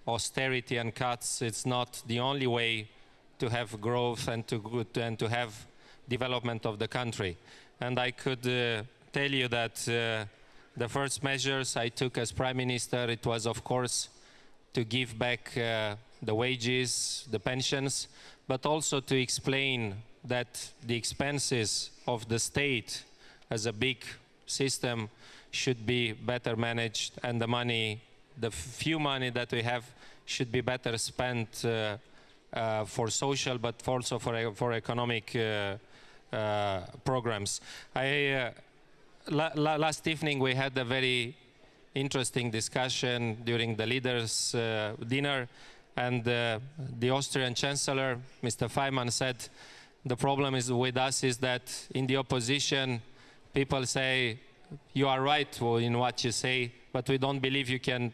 austerity and cuts, it's not the only way to have growth and to have development of the country. And I could tell you that the first measures I took as Prime Minister, it was of course to give back the wages, the pensions, but also to explain that the expenses of the state as a big system should be better managed, and the money, the few money that we have, should be better spent for social, but also for economic programs. Last evening we had a very interesting discussion during the leaders' dinner, and the Austrian Chancellor, Mr. Faymann, said the problem is with us is that in the opposition people say you are right in what you say, but we don't believe you can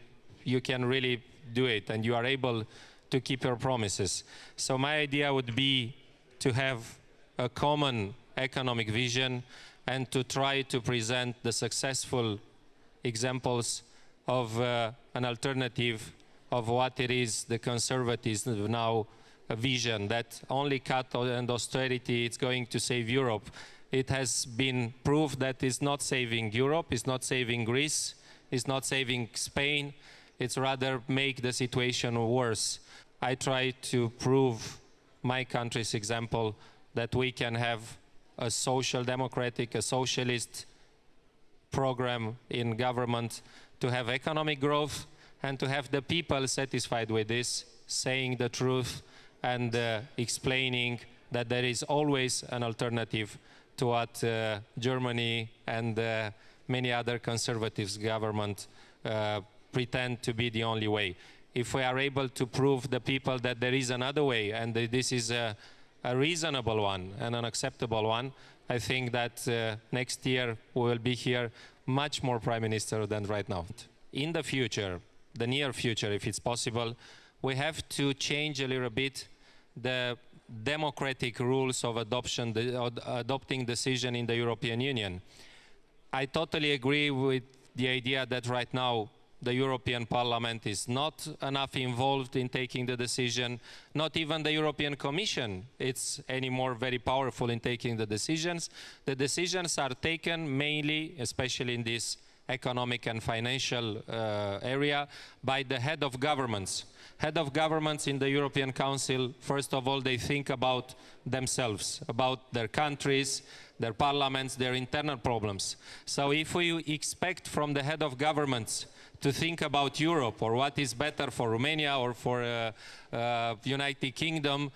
really do it and you are able to keep your promises. So my idea would be to have a common economic vision and to try to present the successful examples of an alternative of what it is the conservatives now a vision, that only cut and austerity is going to save Europe. It has been proved that it's not saving Europe, it's not saving Greece, it's not saving Spain, it's rather make the situation worse. I try to prove my country's example that we can have a social democratic, a socialist program in government to have economic growth and to have the people satisfied with this, saying the truth and explaining that there is always an alternative to what Germany and many other conservative governments pretend to be the only way. If we are able to prove the people that there is another way and that this is a reasonable one and an acceptable one, I think that next year we will be here much more Prime Minister than right now. In the future, the near future, if it's possible, we have to change a little bit the democratic rules of adopting decision in the European Union. I totally agree with the idea that right now the European Parliament is not enough involved in taking the decision. Not even the European Commission is anymore very powerful in taking the decisions. The decisions are taken mainly, especially in this economic and financial area, by the head of governments. Head of governments in the European Council, first of all, they think about themselves, about their countries, their parliaments, their internal problems. So if we expect from the head of governments to think about Europe or what is better for Romania or for United Kingdom,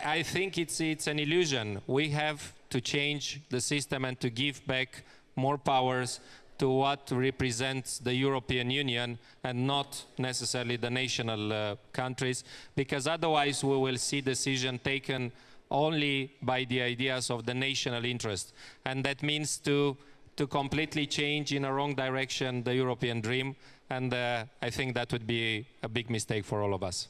I think it's an illusion. We have to change the system and to give back more powers to what represents the European Union and not necessarily the national countries, because otherwise we will see decisions taken only by the ideas of the national interest. And that means to completely change in a wrong direction the European dream, and I think that would be a big mistake for all of us.